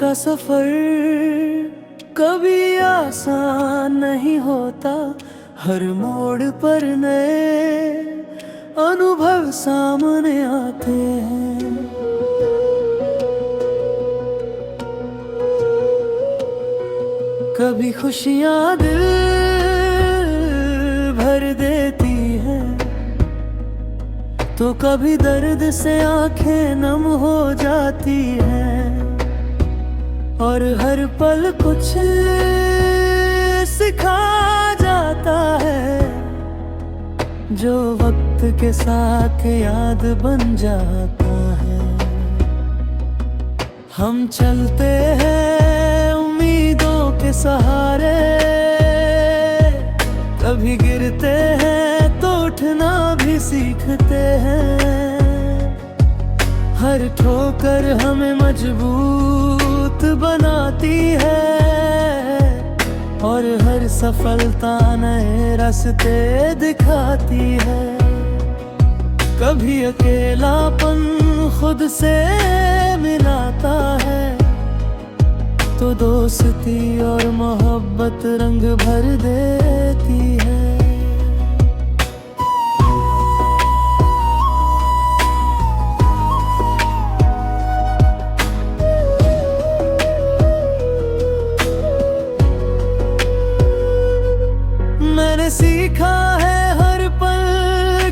का सफर कभी आसान नहीं होता। हर मोड़ पर नए अनुभव सामने आते हैं। कभी खुशियाँ दिल भर देती हैं, तो कभी दर्द से आंखें नम हो जाती हैं। और हर पल कुछ सिखा जाता है, जो वक्त के साथ याद बन जाता है। हम चलते हैं उम्मीदों के सहारे, कभी गिरते हैं तो उठना भी सीखते हैं। हर ठोकर हमें मजबूत बनाती है, और हर सफलता नए रास्ते दिखाती है। कभी अकेलापन खुद से मिलाता है, तो दोस्ती और मोहब्बत रंग भर देती है। मैंने सीखा है हर पल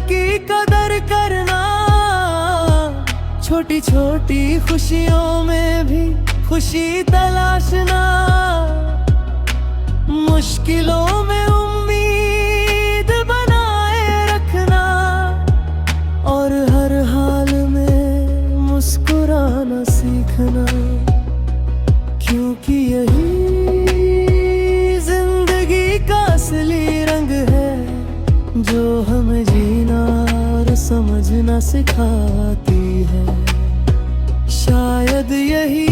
की कदर करना, छोटी छोटी खुशियों में भी खुशी तलाशना। मुश्किलों में उम्मीद बनाए रखना, और हर हाल में मुस्कुराना सीखना। क्योंकि यही जिंदगी का असली रंग है, जो हमें जीना और समझना सिखाती है। शायद यही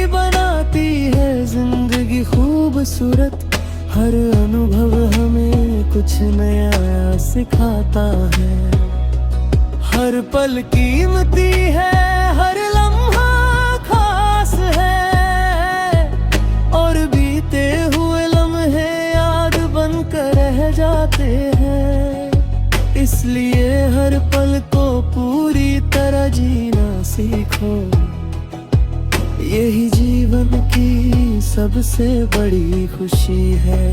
बनाती है जिंदगी खूबसूरत। हर अनुभव हमें कुछ नया सिखाता है। हर पल कीमती है, हर लम्हा खास है, और बीते हुए लम्हे याद बनकर रह जाते हैं। इसलिए हर पल को पूरी तरह जीना सीखो, यही जीवन की सबसे बड़ी खुशी है।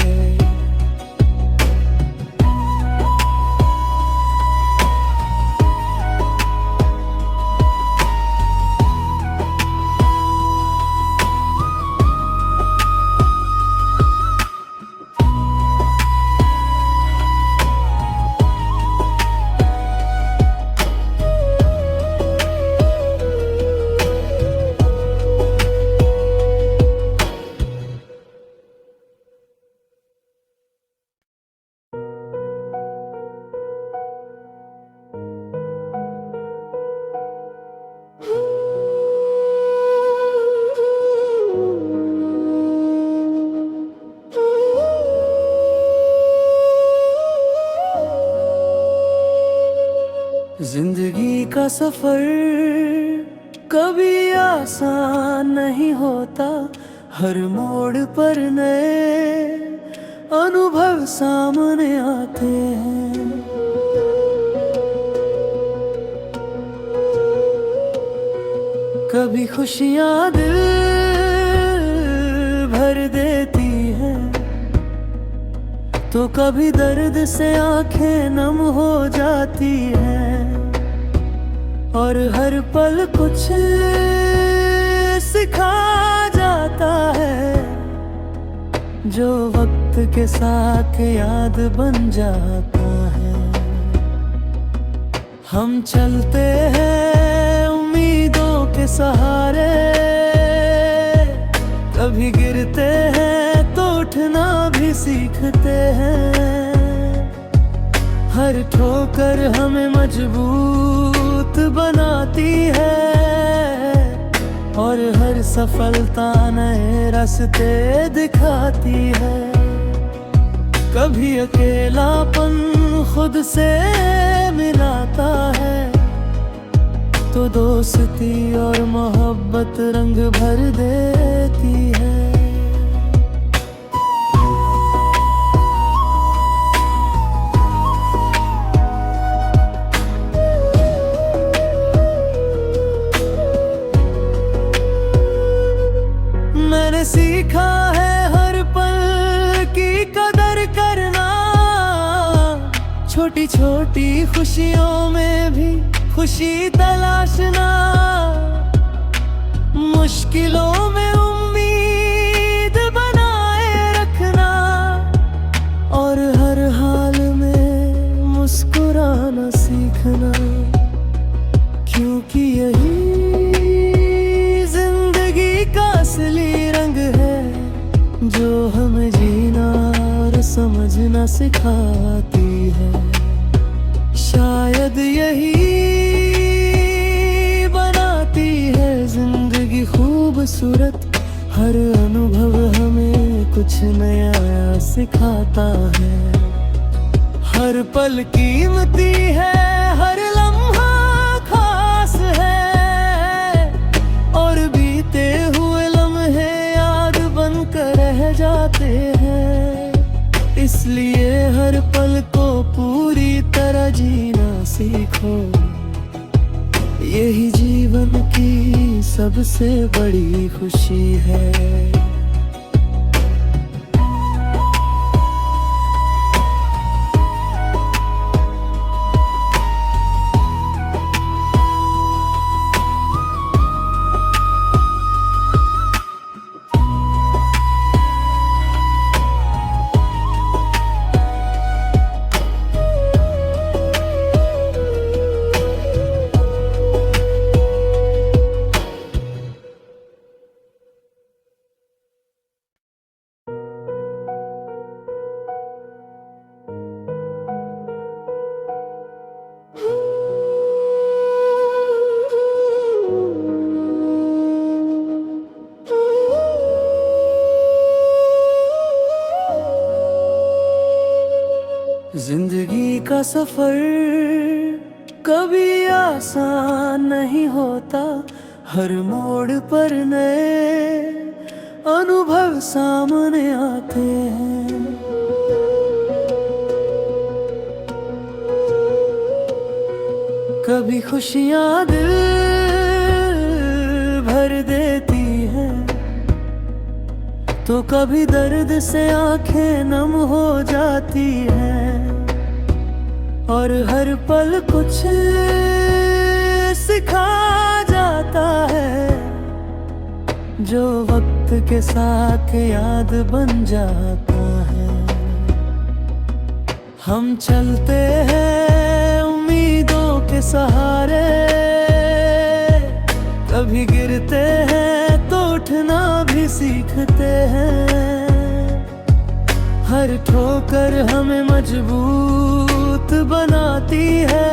जिंदगी का सफर कभी आसान नहीं होता। हर मोड़ पर नए अनुभव सामने आते हैं। कभी खुशियाँ दिल भर देती हैं, तो कभी दर्द से आंखें नम हो जाती हैं। और हर पल कुछ सिखा जाता है, जो वक्त के साथ याद बन जाता है। हम चलते हैं उम्मीदों के सहारे, कभी गिरते हैं तो उठना भी सीखते हैं। हर ठोकर हमें मजबूत बनाती है, और हर सफलता नए रास्ते दिखाती है। कभी अकेलापन खुद से मिलाता है, तो दोस्ती और मोहब्बत रंग भर देती है। मैंने सीखा है हर पल की कदर करना, छोटी छोटी खुशियों में भी खुशी तलाशना, मुश्किलों में उम्मीद बनाए रखना और हर हाल में मुस्कुराना सीखना, क्योंकि यही जिंदगी का असली रंग है जो हमें जीना और समझना सिखाती है। शायद यही बनाती है जिंदगी खूबसूरत, हर अनुभव हमें कुछ नया सिखाता है। हर पल कीमती है, हर लम्हा खास है और बीते हुए लम्हे याद बनकर रह जाते हैं। इसलिए हर पल को पूरी तरह जीना सीखो, यही जीवन की सबसे बड़ी खुशी है। जिंदगी का सफर कभी आसान नहीं होता, हर मोड़ पर नए अनुभव सामने आते हैं। कभी खुशियां दिल भर देती हैं, तो कभी दर्द से आंखें नम हो जाती हैं। और हर पल कुछ सिखा जाता है, जो वक्त के साथ याद बन जाता है। हम चलते हैं उम्मीदों के सहारे, कभी गिरते हैं तो उठना भी सीखते हैं। हर ठोकर हमें मजबूत बनाती है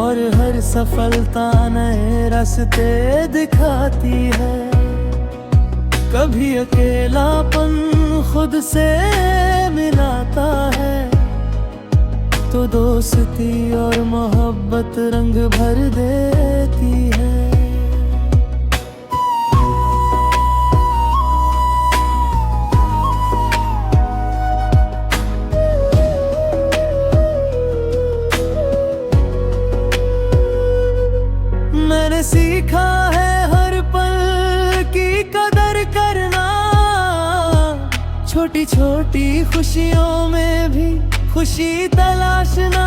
और हर सफलता नए रास्ते दिखाती है। कभी अकेलापन खुद से मिलाता है, तो दोस्ती और मोहब्बत रंग भर देती है। मैंने सीखा है हर पल की कदर करना, छोटी छोटी खुशियों में भी खुशी तलाशना,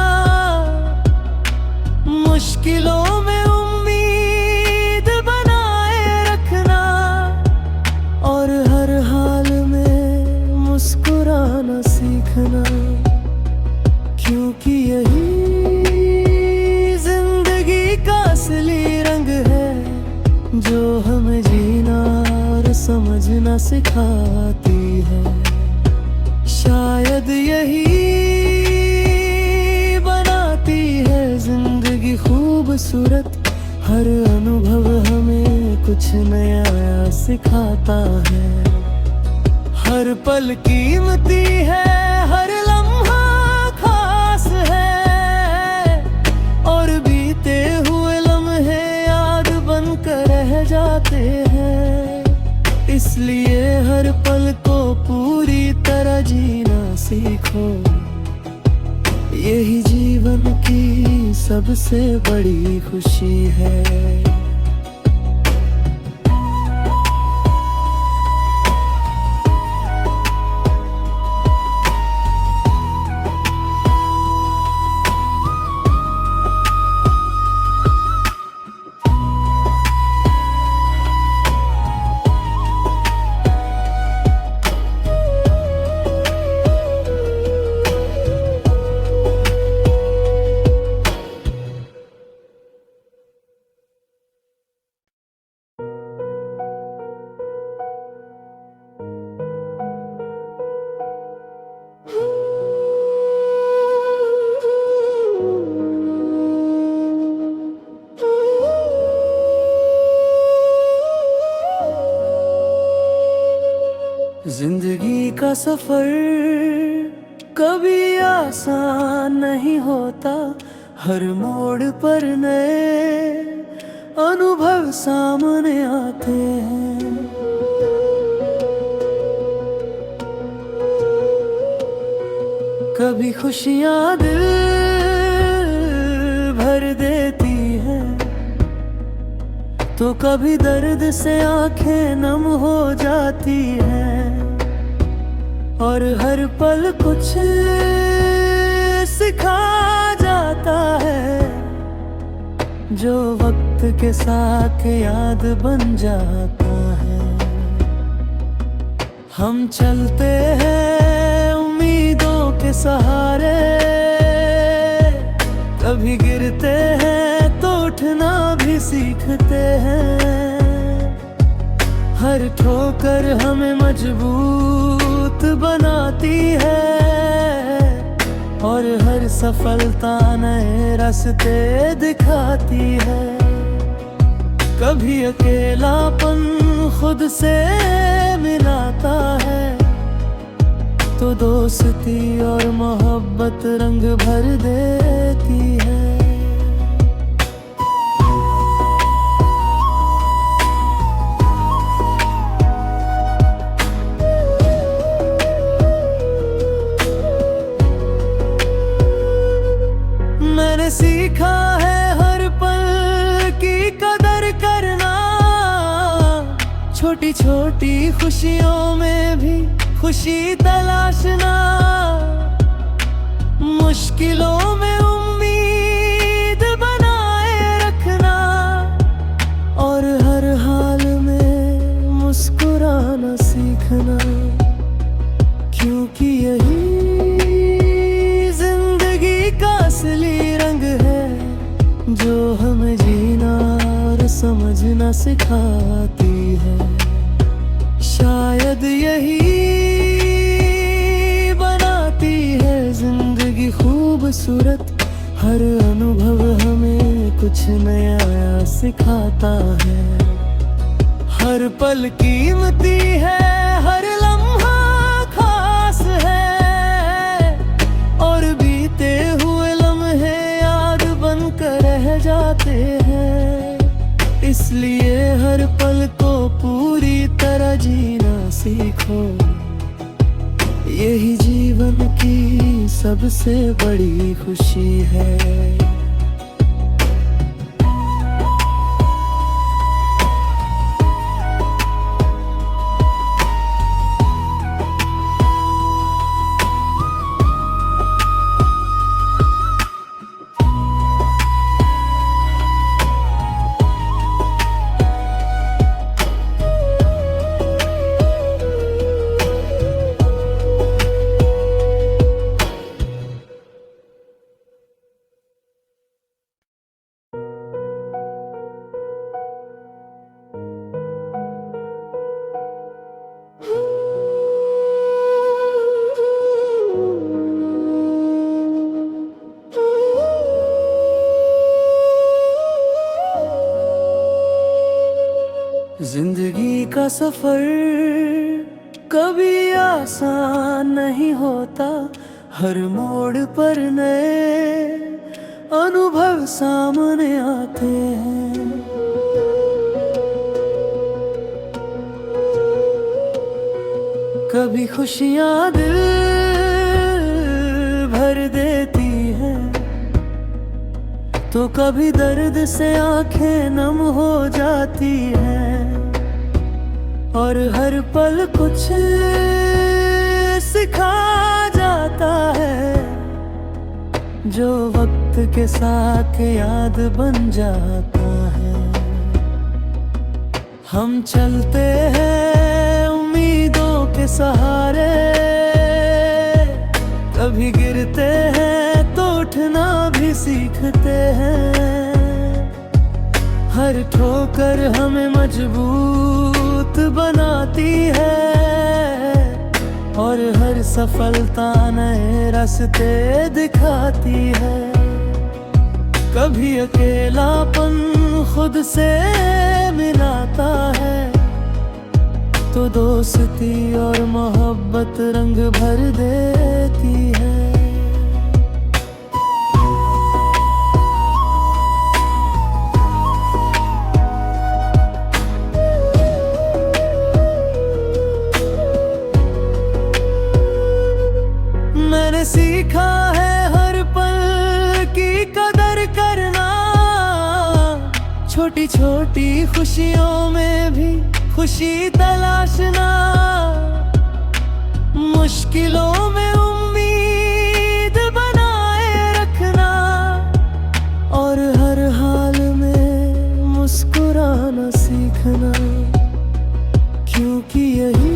मुश्किलों में उम्मीद बनाए रखना और हर हाल में मुस्कुराना सीखना, क्योंकि यही जिंदगी का असली रंग है जो हमें जीना और समझना सिखाती है। शायद यही बनाती है जिंदगी खूबसूरत, हर अनुभव हमें कुछ नया सिखाता है। हर पल कीमती है, हर लम्हा खास है और बीते हुए इसलिए हर पल को पूरी तरह जीना सीखो। यही जीवन की सबसे बड़ी खुशी है। जिंदगी का सफर कभी आसान नहीं होता। हर मोड़ पर नए अनुभव सामने आते हैं। कभी खुशियां दिल भर देती हैं, तो कभी दर्द से आंखें नम हो जाती हैं। और हर पल कुछ सिखा जाता है, जो वक्त के साथ याद बन जाता है। हम चलते हैं उम्मीदों के सहारे, कभी गिरते हैं तो उठना भी सीखते हैं। हर ठोकर हमें मजबूत बनाती है, और हर सफलता नए रास्ते दिखाती है। कभी अकेलापन खुद से मिलाता है, तो दोस्ती और मोहब्बत रंग भर देती है। मैंने सीखा है हर पल की कदर करना, छोटी छोटी खुशियों में भी खुशी तलाशना। मुश्किलों में उम्मीद बनाए रखना, और हर हाल में मुस्कुराना सीखना। क्योंकि यही जिंदगी का असली रंग है, जो हमें जीना और समझना सिखाती है। शायद यही बनाती है जिंदगी खूबसूरत। हर अनुभव हमें कुछ नया सिखाता है। हर पल कीमती है, हर लम्हा खास है, और बीते हुए लम्हे याद बनकर रह जाते हैं। इसलिए हर पल को पूरी तरह जीना सीखो। यही जीवन की सबसे बड़ी खुशी है। जिंदगी का सफर कभी आसान नहीं होता। हर मोड़ पर नए अनुभव सामने आते हैं। कभी खुशियाँ दिल भर देती हैं, तो कभी दर्द से आंखें नम हो जाती हैं। और हर पल कुछ सिखा जाता है, जो वक्त के साथ याद बन जाता है। हम चलते हैं उम्मीदों के सहारे, कभी गिरते हैं तो उठना भी सीखते हैं। हर ठोकर हमें मजबूत बनाती है, और हर सफलता नए रास्ते दिखाती है। कभी अकेलापन खुद से मिलाता है, तो दोस्ती और मोहब्बत रंग भर देती है। मैंने सीखा है हर पल की कदर करना, छोटी छोटी खुशियों में भी खुशी तलाशना। मुश्किलों में उम्मीद बनाए रखना, और हर हाल में मुस्कुराना सीखना। क्योंकि यही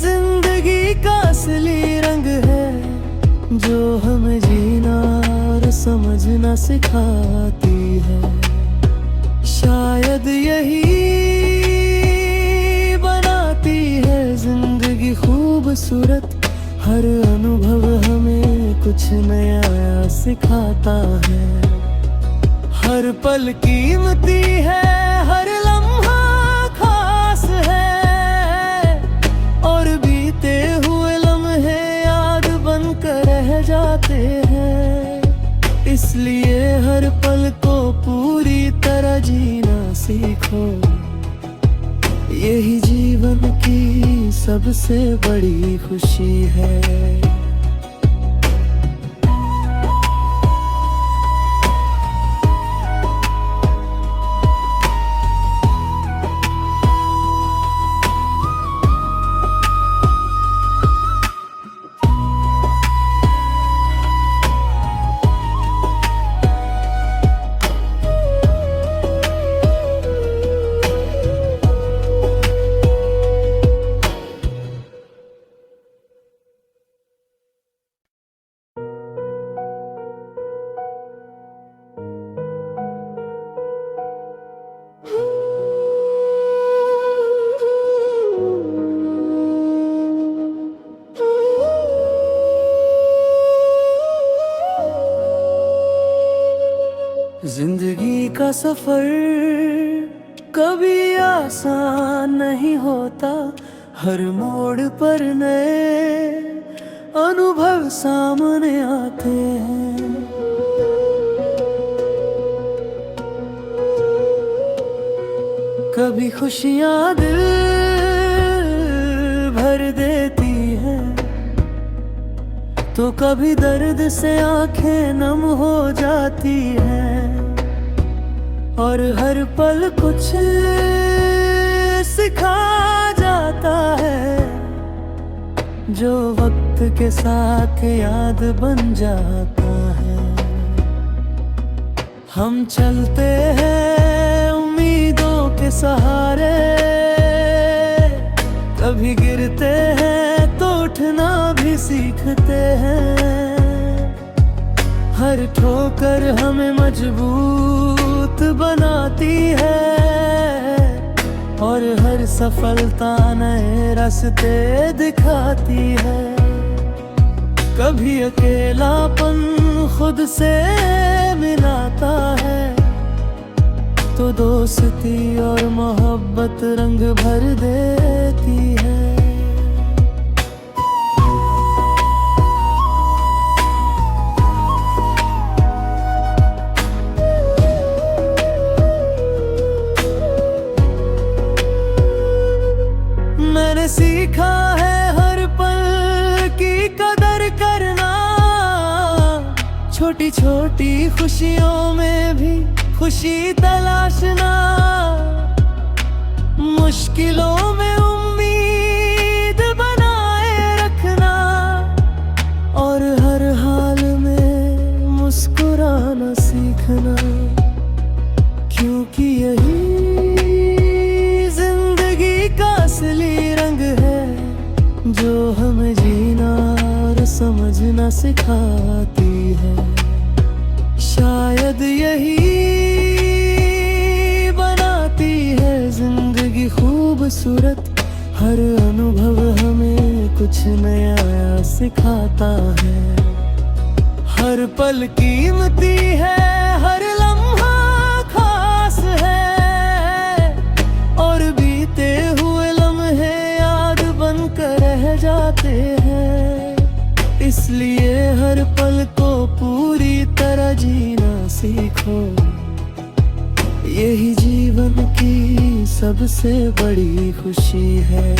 जिंदगी का असली रंग है, जो हमें जीना और समझना सिखाती है। शायद यही बनाती है जिंदगी खूबसूरत, हर अनुभव हमें कुछ नया सिखाता है। हर पल कीमती है, हर लम्हा खास है, और बीते हुए लम्हे याद बनकर रह जाते हैं। इसलिए हर पल को पूरी तरह जीना सीखो, यही जीवन की सबसे बड़ी खुशी है। जिंदगी का सफर कभी आसान नहीं होता, हर मोड़ पर नए अनुभव सामने आते हैं। कभी खुशियाँ दिल भर देती हैं, तो कभी दर्द से आंखें नम हो जाती हैं। और हर पल कुछ सिखा जाता है, जो वक्त के साथ याद बन जाता है। हम चलते हैं उम्मीदों के सहारे, कभी गिरते हैं तो उठना भी सीखते हैं। हर ठोकर हमें मजबूत बनाती है, और हर सफलता नए रास्ते दिखाती है। कभी अकेलापन खुद से मिलाता है, तो दोस्ती और मोहब्बत रंग भर देती है। मैंने सीखा छोटी छोटी खुशियों में भी खुशी तलाशना, मुश्किलों में उम्मीद बनाए रखना और हर हाल में मुस्कुराना सीखना, क्योंकि यही जिंदगी का असली रंग है जो हमें जीना और समझना सिखाती है। शायद यही बनाती है जिंदगी खूबसूरत, हर अनुभव हमें कुछ नया सिखाता है। हर पल कीमती है, हर लम्हा खास है और बीते हुए लम्हे याद बनकर रह जाते हैं। इसलिए हर पल को पूरी तरह जीना सीखो, यही जीवन की सबसे बड़ी खुशी है।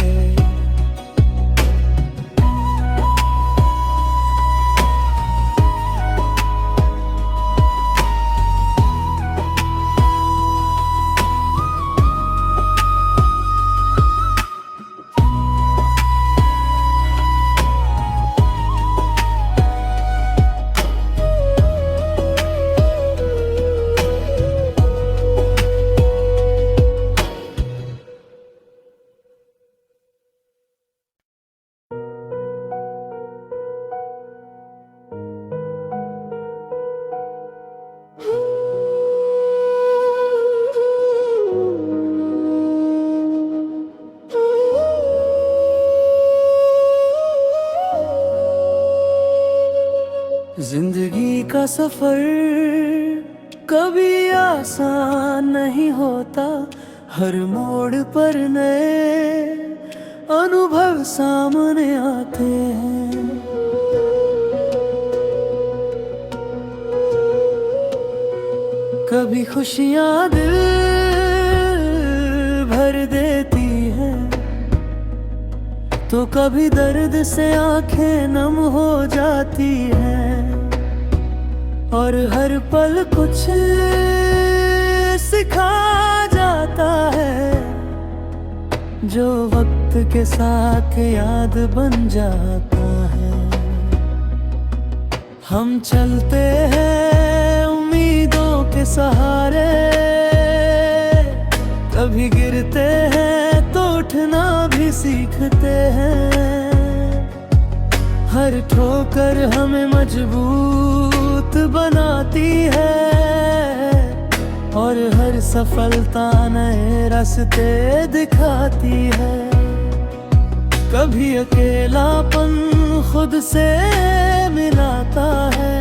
जिंदगी का सफर कभी आसान नहीं होता, हर मोड़ पर नए अनुभव सामने आते हैं। कभी खुशियां दिल भर देती हैं, तो कभी दर्द से आंखें नम हो जाती हैं। और हर पल कुछ सिखा जाता है जो वक्त के साथ याद बन जाता है। हम चलते हैं उम्मीदों के सहारे, कभी गिरते हैं तो उठना भी सीखते हैं। हर ठोकर हमें मजबूत बनाती है और हर सफलता नए रास्ते दिखाती है। कभी अकेलापन खुद से मिलाता है,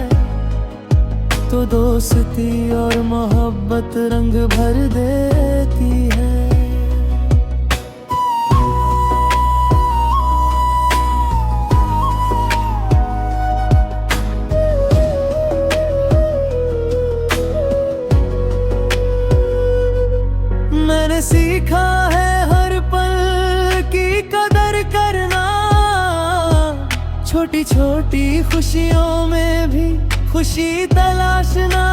तो दोस्ती और मोहब्बत रंग भर देती है। मैंने सीखा है हर पल की कदर करना, छोटी छोटी खुशियों में भी खुशी तलाशना,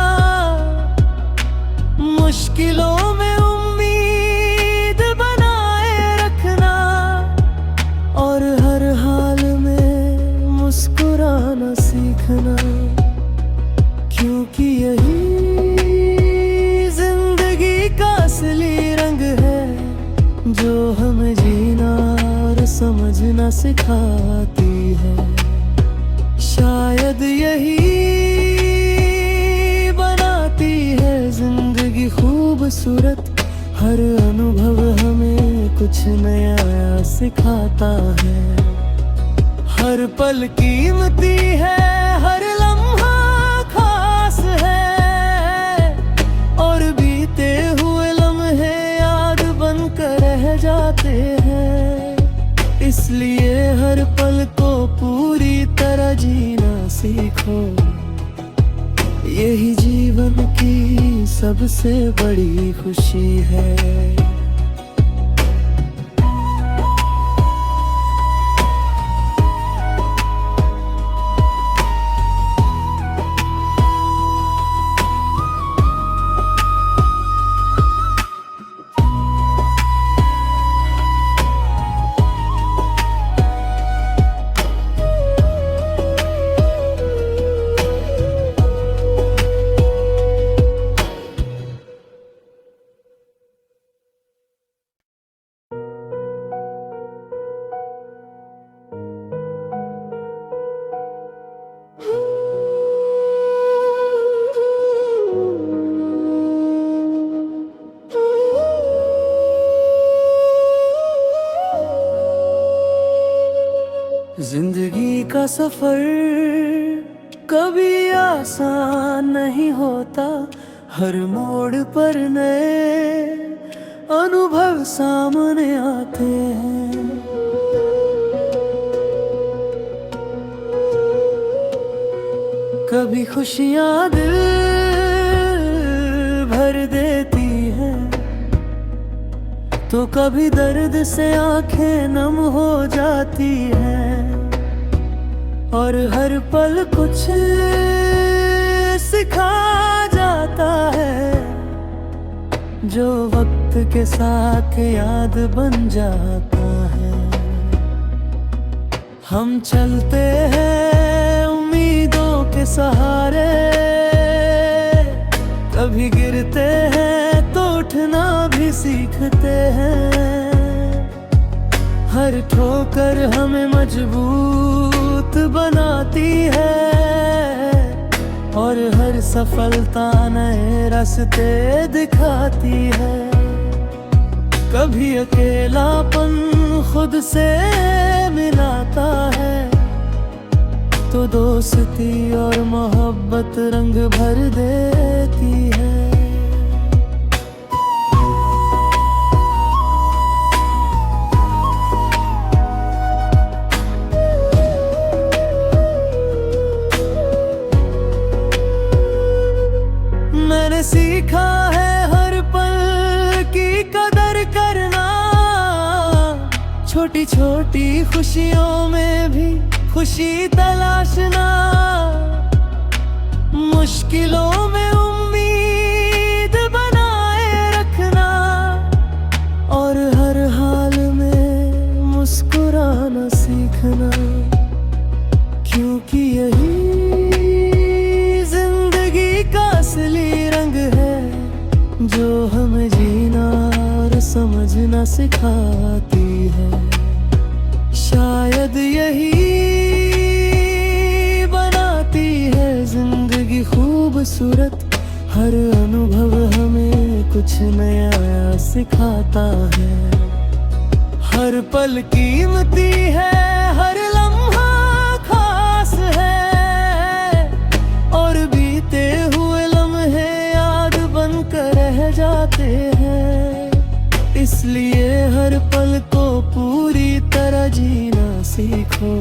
मुश्किलों में उम्मीद बनाए रखना और हर हाल में मुस्कुराना सीखना, क्योंकि यही जिंदगी का असली रंग है जो हमें जीना और समझना सिखाती है। शायद यही बनाती है जिंदगी खूबसूरत, हर अनुभव हमें कुछ नया सिखाता है। हर पल कीमती है, हर लम्हा खास है और बीते हुए लम्हे याद बनकर रह जाते हैं। इसलिए हर पल को पूरी तरह जीना सीखो, यही जीवन की सबसे बड़ी खुशी है। सफर कभी आसान नहीं होता, हर मोड़ पर नए अनुभव सामने आते हैं। कभी खुशियाँ दिल भर देती हैं, तो कभी दर्द से आंखें नम हो जाती हैं। और हर पल कुछ सिखा जाता है, जो वक्त के साथ याद बन जाता है। हम चलते हैं उम्मीदों के सहारे, कभी गिरते हैं तो उठना भी सीखते हैं। हर ठोकर हमें मजबूत बनाती है, और हर सफलता नए रास्ते दिखाती है। कभी अकेलापन खुद से मिलाता है, तो दोस्ती और मोहब्बत रंग भर देती है। मैंने सीखा है हर पल की कदर करना, छोटी छोटी खुशियों में भी खुशी तलाशना। मुश्किलों में उम्मीद बनाए रखना, और हर हाल में मुस्कुराना सीखना। क्योंकि यही जिंदगी का असली रंग है, जो हमें जीना और समझना सिखाती है। शायद यही बनाती है जिंदगी खूबसूरत, हर अनुभव हमें कुछ नया सिखाता है। हर पल कीमती है, हर लम्हा खास है, और बीते हुए लम्हे याद बनकर रह जाते हैं। इसलिए हर पल को पूरी तरह जीना सीखो,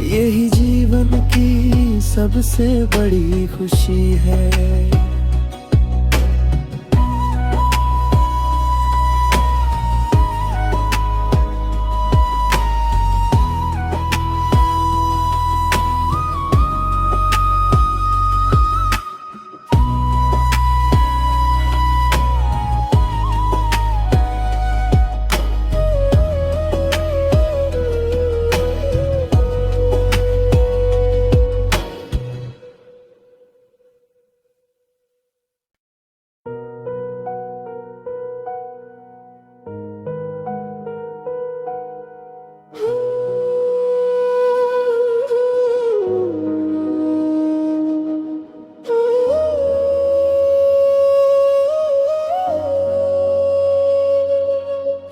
यही जीवन की सबसे बड़ी खुशी है।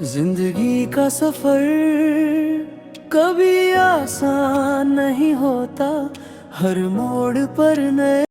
जिंदगी का सफर कभी आसान नहीं होता, हर मोड़ पर नए